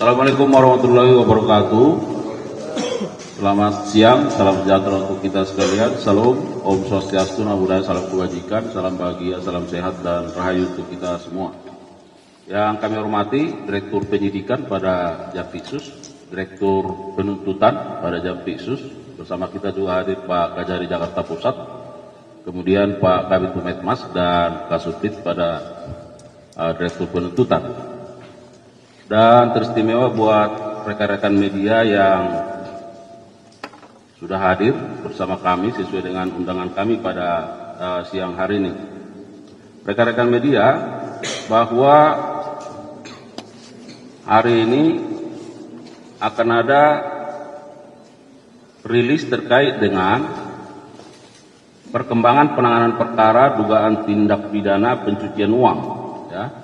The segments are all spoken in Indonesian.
Assalamualaikum warahmatullahi wabarakatuh. Selamat siang, salam sejahtera untuk kita sekalian. Salam, Om Swastiastu, Namo Buddhaya, salam kebajikan, salam bahagia, salam sehat dan rahayu untuk kita semua. Yang kami hormati Direktur Penyidikan pada Jampitsus, Direktur Penuntutan pada Jampitsus, bersama kita juga hadir Pak Kajari Jakarta Pusat, kemudian Pak Kabid Humas dan Kasubdit pada Direktur Penuntutan. Dan teristimewa buat rekan-rekan media yang sudah hadir bersama kami sesuai dengan undangan kami pada siang hari ini. Rekan-rekan media, bahwa hari ini akan ada rilis terkait dengan perkembangan penanganan perkara dugaan tindak pidana pencucian uang, ya,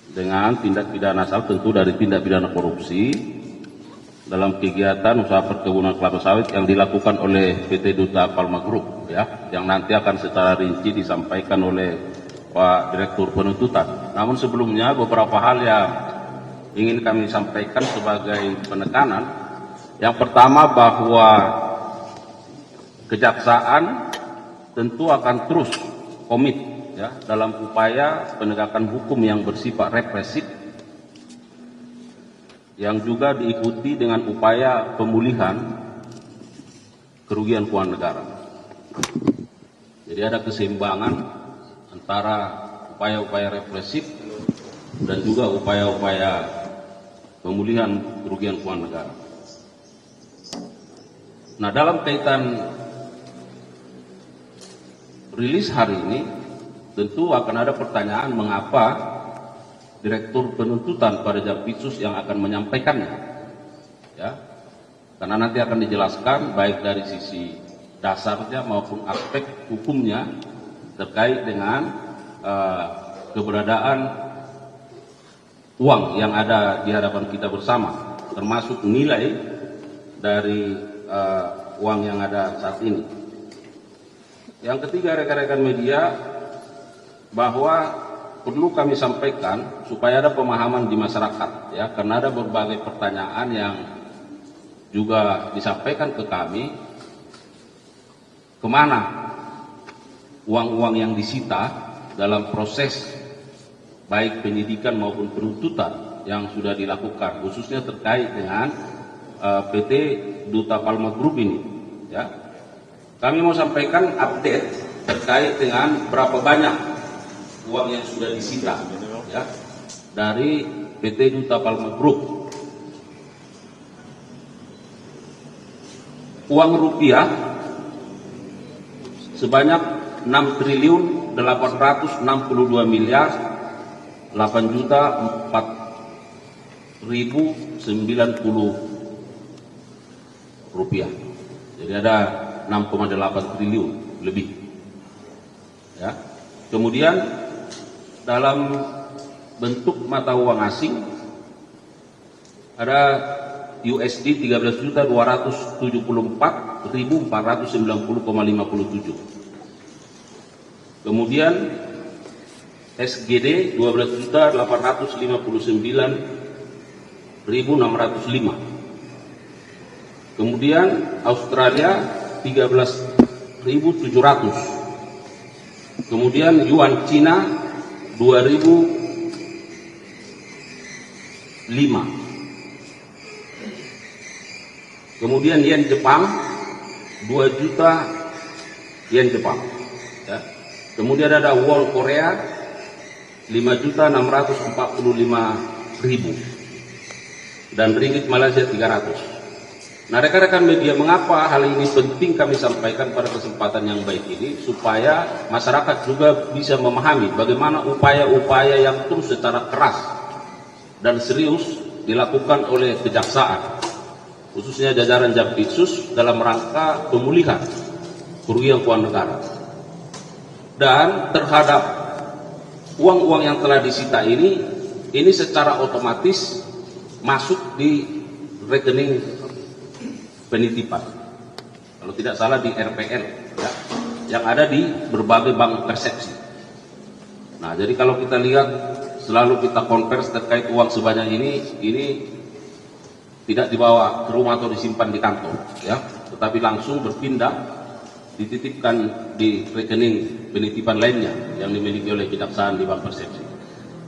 dengan tindak pidana asal tentu dari tindak pidana korupsi dalam kegiatan usaha perkebunan kelapa sawit yang dilakukan oleh PT Duta Palma Group, ya, yang nanti akan secara rinci disampaikan oleh Pak Direktur Penuntutan. Namun sebelumnya beberapa hal yang ingin kami sampaikan sebagai penekanan. Yang pertama, bahwa Kejaksaan tentu akan terus komit, ya, dalam upaya penegakan hukum yang bersifat represif, yang juga diikuti dengan upaya pemulihan kerugian keuangan negara. Jadi ada keseimbangan antara upaya-upaya represif dan juga upaya-upaya pemulihan kerugian keuangan negara. Nah, dalam kaitan rilis hari ini, tentu akan ada pertanyaan mengapa Direktur Penuntutan pada Jampitsus yang akan menyampaikannya, ya, karena nanti akan dijelaskan baik dari sisi dasarnya maupun aspek hukumnya terkait dengan keberadaan uang yang ada di hadapan kita bersama, termasuk nilai dari uang yang ada saat ini. Yang ketiga, rekan-rekan media, bahwa perlu kami sampaikan supaya ada pemahaman di masyarakat, ya, karena ada berbagai pertanyaan yang juga disampaikan ke kami, kemana uang-uang yang disita dalam proses baik penyidikan maupun penuntutan yang sudah dilakukan, khususnya terkait dengan PT Duta Palma Group ini, ya. Kami mau sampaikan update terkait dengan berapa banyak uang yang sudah disita, ya, dari PT Duta Palma Group. Uang rupiah sebanyak 6.682.804.090 rupiah. Jadi ada 6,8 triliun lebih, ya. Kemudian dalam bentuk mata uang asing ada USD 13.274.490,57. Kemudian SGD 12.859.605. Kemudian Australia 13.700. Kemudian yuan Cina 2.005. Kemudian yen Jepang 2 juta yen Jepang, ya. Kemudian ada won Korea 5.645.000 dan ringgit Malaysia 300. Nah, rekan-rekan media, mengapa hal ini penting kami sampaikan pada kesempatan yang baik ini, supaya masyarakat juga bisa memahami bagaimana upaya-upaya yang terus secara keras dan serius dilakukan oleh Kejaksaan, khususnya jajaran Jampitsus, dalam rangka pemulihan kerugian keuangan negara. Dan terhadap uang-uang yang telah disita ini secara otomatis masuk di rekening penitipan, kalau tidak salah di RPL, ya, yang ada di berbagai bank persepsi. Nah, jadi kalau kita lihat selalu kita konversi terkait uang sebanyak ini tidak dibawa ke rumah atau disimpan di kantor, ya, tetapi langsung berpindah dititipkan di rekening penitipan lainnya yang dimiliki oleh kejaksaan di Bank Persepsi.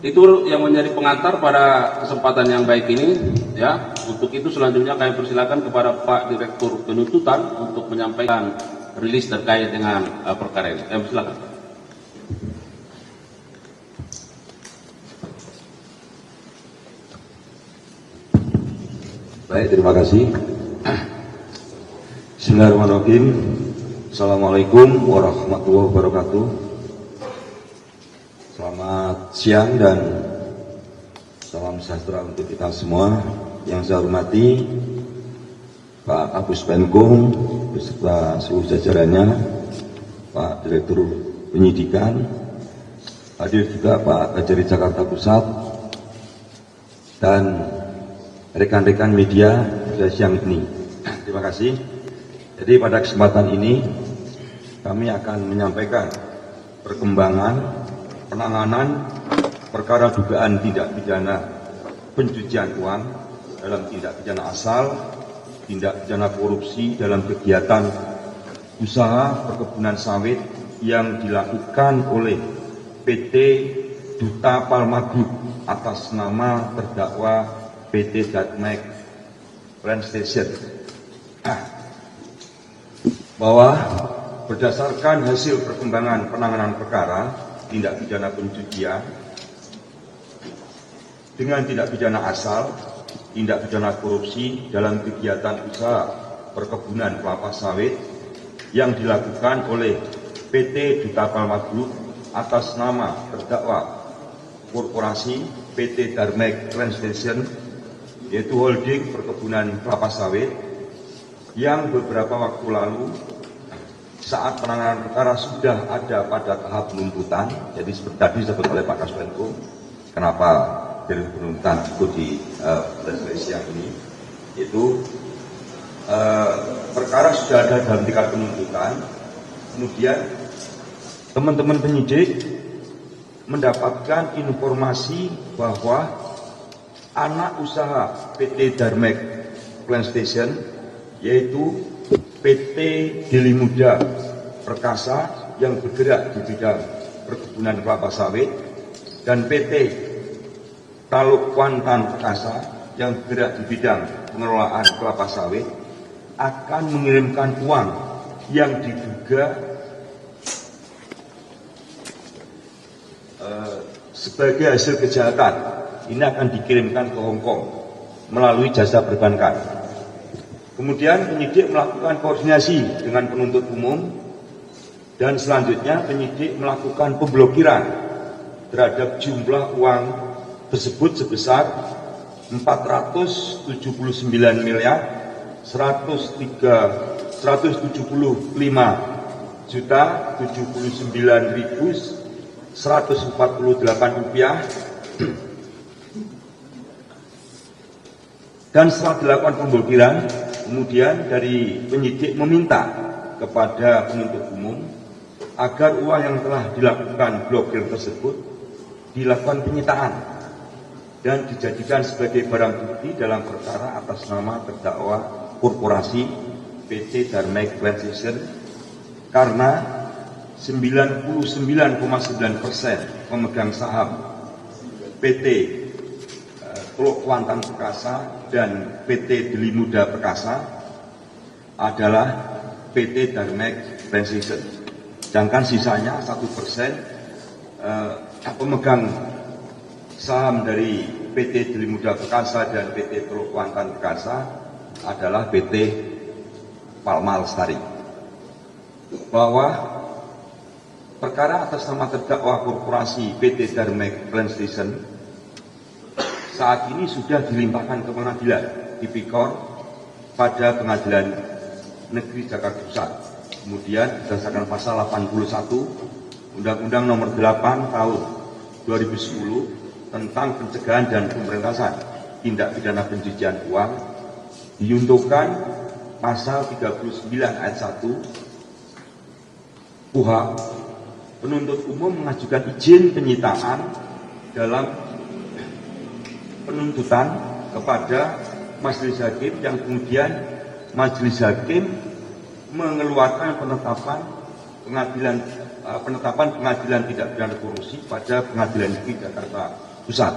Itu yang menjadi pengantar pada kesempatan yang baik ini, ya. Untuk itu selanjutnya kami persilakan kepada Pak Direktur Penuntutan untuk menyampaikan rilis terkait dengan perkara ini. Silakan. Baik, terima kasih. Bismillahirrahmanirrahim. Assalamualaikum warahmatullahi wabarakatuh. Selamat siang dan salam sejahtera untuk kita semua. Yang saya hormati Pak Kapus Penkum beserta seluruh jajarannya, Pak Direktur Penyidikan, hadir juga Pak Kajari Jakarta Pusat, dan rekan-rekan media pada siang ini. Terima kasih. Jadi pada kesempatan ini kami akan menyampaikan perkembangan penanganan perkara dugaan tindak pidana pencucian uang dalam tindak pidana asal, tindak pidana korupsi dalam kegiatan usaha perkebunan sawit yang dilakukan oleh PT Duta Palma Group atas nama terdakwa PT Darmek Plant Station, bahwa berdasarkan hasil perkembangan penanganan perkara tindak pidana pencucian dengan tindak pidana asal, tindak pidana korupsi dalam kegiatan usaha perkebunan kelapa sawit yang dilakukan oleh PT Duta Palma Group atas nama terdakwa korporasi PT Darmek Plant Station, yaitu holding perkebunan kelapa sawit, yang beberapa waktu lalu saat penanganan perkara sudah ada pada tahap penuntutan. Jadi seperti tadi disebut oleh Pak Kasmenko, kenapa dari penuntutan ikut di siang ini, itu perkara sudah ada dalam tingkat penuntutan. Kemudian teman-teman penyidik mendapatkan informasi bahwa anak usaha PT Darmek Plant Station, yaitu PT Deli Muda Perkasa yang bergerak di bidang perkebunan kelapa sawit, dan PT Taluk Kuantan Perkasa yang bergerak di bidang pengelolaan kelapa sawit, akan mengirimkan uang yang diduga sebagai hasil kejahatan. Ini akan dikirimkan ke Hong Kong melalui jasa perbankan. Kemudian penyidik melakukan koordinasi dengan penuntut umum, dan selanjutnya penyidik melakukan pemblokiran terhadap jumlah uang tersebut sebesar 479 miliar 175 juta 79.148 rupiah. Dan setelah dilakukan pemblokiran, kemudian dari penyidik meminta kepada penuntut umum agar uang yang telah dilakukan blokir tersebut dilakukan penyitaan dan dijadikan sebagai barang bukti dalam perkara atas nama terdakwa korporasi PT Darmek Plant Station, karena 99,9% pemegang saham PT Teluk Kuantan Perkasa dan PT Deli Muda Perkasa adalah PT Darmek Plant Station. Sedangkan sisanya 1% pemegang saham dari PT Deli Muda Perkasa dan PT Teluk Kuantan Perkasa adalah PT Palma Lestari. Bahwa perkara atas nama terdakwa korporasi PT Darmek Plant Station saat ini sudah dilimpahkan ke pengadilan Tipikor pada Pengadilan Negeri Jakarta Pusat. Kemudian berdasarkan pasal 81 Undang-Undang Nomor 8 Tahun 2010 tentang pencegahan dan pemberantasan tindak pidana pencucian uang, diuntukkan pasal 39 ayat 1 KUHP, penuntut umum mengajukan izin penyitaan dalam penuntutan kepada majelis hakim yang kemudian majelis hakim mengeluarkan penetapan pengadilan tidak pidana korupsi pada Pengadilan Negeri Jakarta Pusat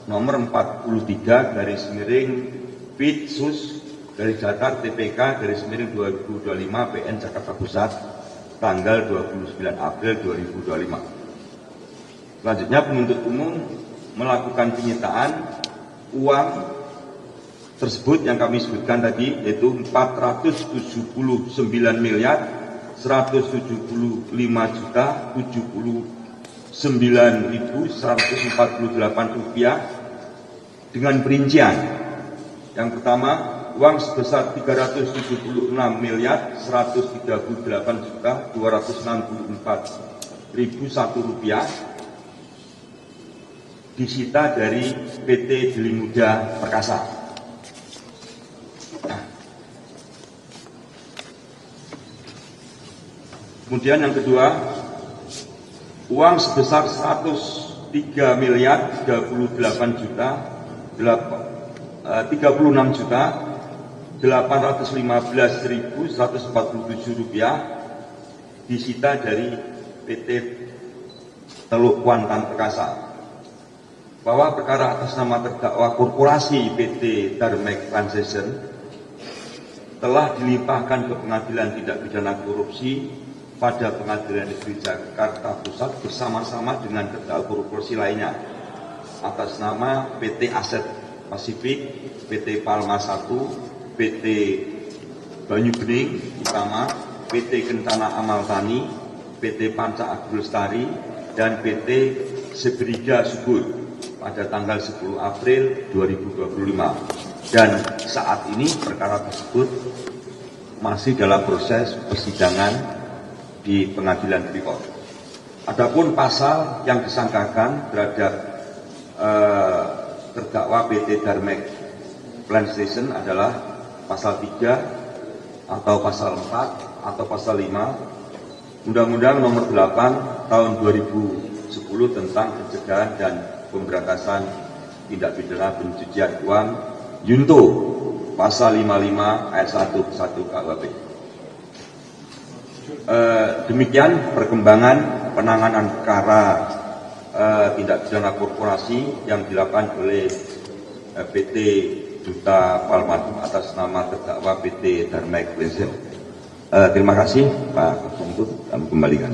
nomor 43 garis miring Pitsus garis datar TPK garis miring 2025 PN Jakarta Pusat tanggal 29 April 2025. Selanjutnya penuntut umum melakukan penyitaan uang tersebut yang kami sebutkan tadi, yaitu 479 miliar 175 juta 79.148 rupiah dengan perincian. Yang pertama, uang sebesar 376 miliar 138 juta 264.001 rupiah disita dari PT Delimuda Perkasa. Kemudian yang kedua, uang sebesar 103 miliar 36 juta 815.147 rupiah disita dari PT Teluk Kuantan Perkasa. Bahwa perkara atas nama terdakwa korporasi PT Darmek Transition telah dilimpahkan ke Pengadilan Tindak Pidana Korupsi pada Pengadilan Negeri Jakarta Pusat bersama-sama dengan terdakwa korupsi lainnya atas nama PT Aset Pasifik, PT Palma 1, PT Banyu Bening Utama, PT Kentana Amal Tani, PT Panca Agro Lestari, dan PT Sebriga Subur pada tanggal 10 April 2025. Dan saat ini perkara tersebut masih dalam proses persidangan di Pengadilan Tipikor. Adapun pasal yang disangkakan terhadap terdakwa PT Darmek Plant Station adalah pasal 3 atau pasal 4 atau pasal 5 Undang-Undang Nomor 8 Tahun 2010 tentang pencegahan dan pemberantasan tindak pidana pencucian uang Junto pasal 55 ayat 1 KUHP. Demikian perkembangan penanganan perkara tindak pidana korporasi yang dilakukan oleh PT Duta Palma atas nama terdakwa PT Darmek Plant. Terima kasih Pak Penuntut, kami kembalikan.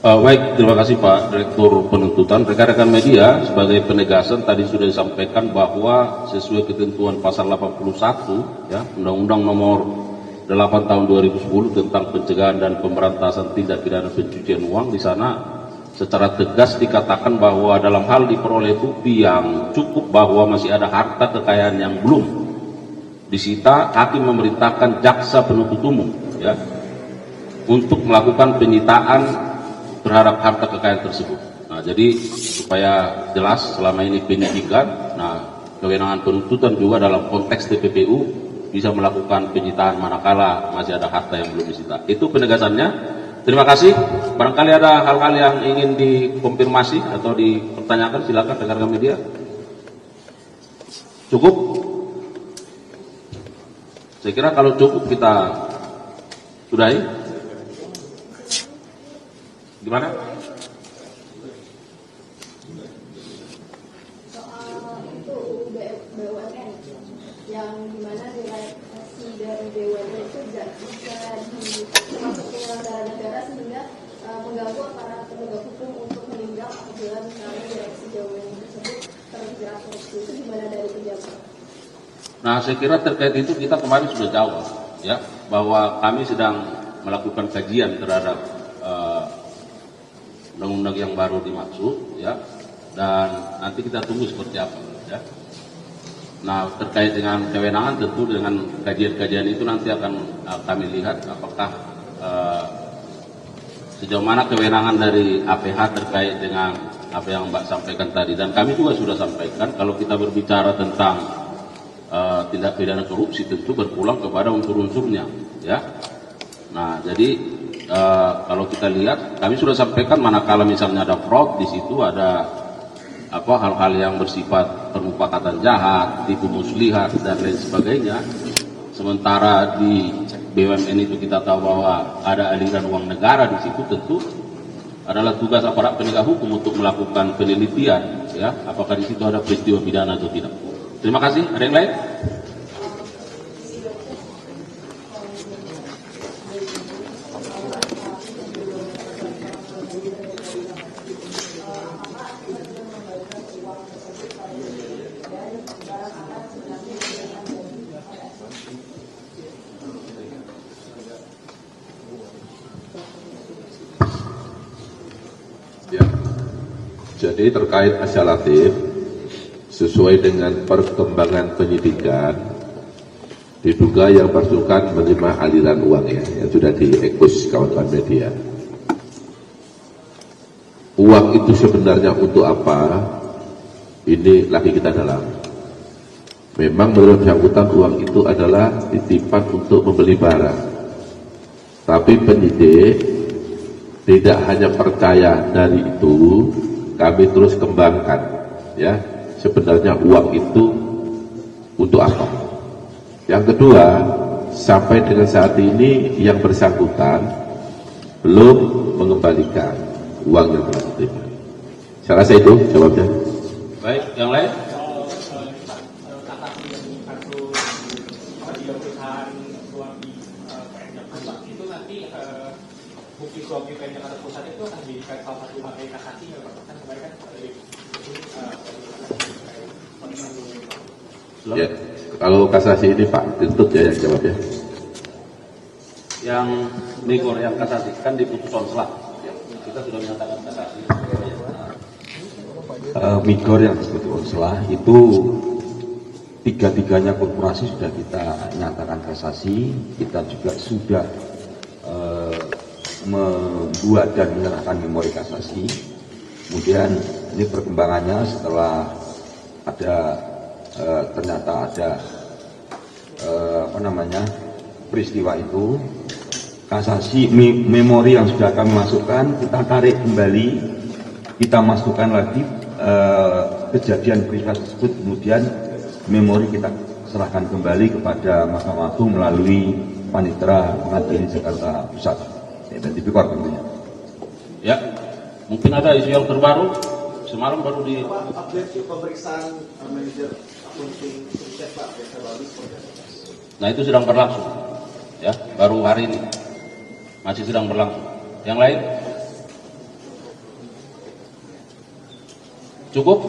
Baik, terima kasih Pak Direktur Penuntutan. Rekan-rekan media, sebagai penegasan tadi sudah disampaikan bahwa sesuai ketentuan pasal 81 ya, Undang-Undang Nomor 8 Tahun 2010 tentang pencegahan dan pemberantasan tindak pidana pencucian uang, di sana secara tegas dikatakan bahwa dalam hal diperoleh bukti yang cukup bahwa masih ada harta kekayaan yang belum disita, hakim memerintahkan jaksa penuntut umum ya untuk melakukan penyitaan terhadap harta kekayaan tersebut. Nah, jadi supaya jelas selama ini penyidikan, nah kewenangan penuntutan juga dalam konteks TPPU bisa melakukan penyitaan manakala masih ada harta yang belum disita. Itu penegasannya. Terima kasih. Barangkali ada hal-hal yang ingin dikonfirmasi atau dipertanyakan, silakan rekan-rekan media. Cukup? Saya kira kalau cukup kita sudahi. Gimana? Soal itu BUMN yang dimana direksi dari BUMN itu tidak bisa termasuk penyelenggara negara sehingga mengganggu para penegak hukum untuk menindak apabila misalnya direksi BUMN tersebut terjerat korupsi. Itu gimana dari pejabat? Nah, saya kira terkait itu kita kemarin sudah jawab ya, bahwa kami sedang melakukan kajian terhadap undang-undang yang baru dimaksud ya, dan nanti kita tunggu seperti apa ya. Nah, terkait dengan kewenangan tentu dengan kajian-kajian itu nanti akan kami lihat apakah sejauh mana kewenangan dari APH terkait dengan apa yang Mbak sampaikan tadi, dan kami juga sudah sampaikan kalau kita berbicara tentang tindak pidana korupsi tentu berpulang kepada unsur-unsurnya ya. Nah, jadi kalau kita lihat, kami sudah sampaikan manakala misalnya ada fraud, di situ ada hal-hal yang bersifat permufakatan jahat, tipu muslihat dan lain sebagainya. Sementara di BUMN itu kita tahu bahwa ada aliran uang negara di situ, tentu adalah tugas aparat penegak hukum untuk melakukan penelitian, ya, apakah di situ ada peristiwa pidana atau tidak. Terima kasih. Ada yang lain? Ya. Jadi terkait Asya Latif, sesuai dengan perkembangan penyidikan, diduga yang bersangkutan menerima aliran uang yang sudah diekspos kawan-kawan media. Uang itu sebenarnya untuk apa? Ini lagi kita dalam. Memang menurut bersangkutan uang itu adalah titipan untuk membeli barang. Tapi penyidik tidak hanya percaya dari itu, kami terus kembangkan, ya, sebenarnya uang itu untuk apa. Yang kedua, sampai dengan saat ini yang bersangkutan belum mengembalikan uang yang telah diterima. Saya rasa itu jawabnya. Baik, yang lain? Bukti suap di PN Jakarta Pusat itu akan dijadikan salah satu materi kasasi ya Pak? Kan kemarin kan Ya, kalau kasasi ini Pak Tintut ya yang jawab ya. Yang Migor, yang kasasi kan di putusan selah. Ya, kita sudah menyatakan kasasi. Migor yang disebut selah itu tiga-tiganya korporasi sudah kita nyatakan kasasi. Kita juga sudah membuat dan menyerahkan memori kasasi. Kemudian ini perkembangannya setelah ada ternyata ada peristiwa itu, kasasi memori yang sudah kami masukkan kita tarik kembali, kita masukkan lagi kejadian peristiwa tersebut, kemudian memori kita serahkan kembali kepada Mahkamah Agung melalui Panitera Pengadilan Jakarta Pusat dan Tipikor tentunya. Ya, mungkin ada isu yang terbaru. Semalam baru di update pemeriksaan manajer akunting sukses Pak Desa Bagus. Nah itu sedang berlangsung, ya, baru hari ini masih sedang berlangsung. Yang lain? Cukup?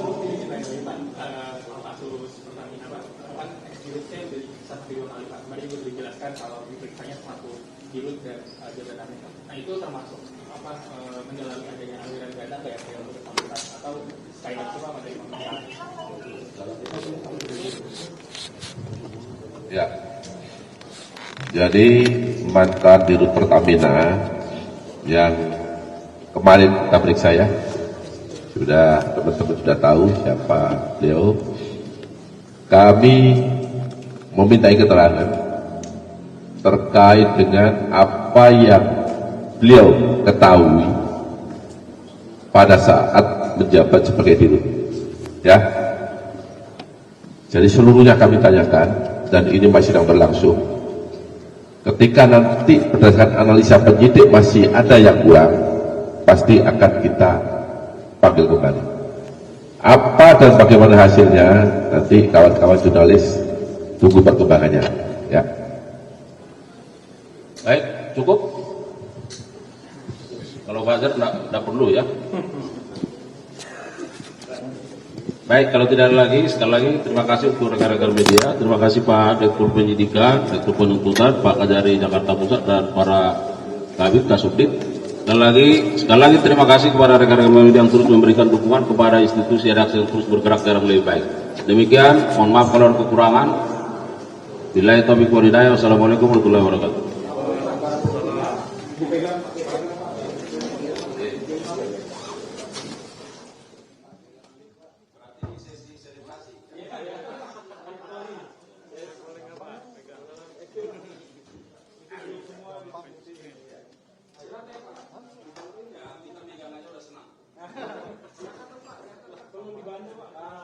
kasus Pertamina Pak, kan ex-dirutnya dari satu video kali Pak, kemarin juga dijelaskan kalau diperiksanya satu dirut dan jabatannya. Nah itu termasuk mendalami adanya aliran dana kayak untuk bersangkutan atau sekali lagi Pak dari pemeriksaan. Ya. Jadi mantan dirut Pertamina yang kemarin kita periksa ya, sudah teman-teman sudah tahu siapa beliau. Kami memintai keterangan terkait dengan apa yang beliau ketahui pada saat menjabat sebagai dirut, ya. Jadi seluruhnya kami tanyakan dan ini masih sedang berlangsung. Ketika nanti berdasarkan analisa penyidik masih ada yang kurang, pasti akan kita panggil kembali. Apa dan bagaimana hasilnya nanti kawan-kawan jurnalis tunggu perkembangannya, ya. Baik, cukup? Kalau buzzer enggak perlu ya. Baik, kalau tidak ada lagi, sekali lagi terima kasih untuk rekan-rekan media, terima kasih Pak Direktur Penyidikan, Direktur Penuntutan, Pak Kajari Jakarta Pusat dan para Kabid Kasubdit. Dan sekali lagi terima kasih kepada rekan-rekan media yang terus memberikan dukungan kepada institusi redaksi yang terus bergerak dalam lebih baik. Demikian, mohon maaf kalau ada kekurangan. Billahi taufiq wal hidayah. Wassalamualaikum warahmatullahi wabarakatuh. Kanan Pak.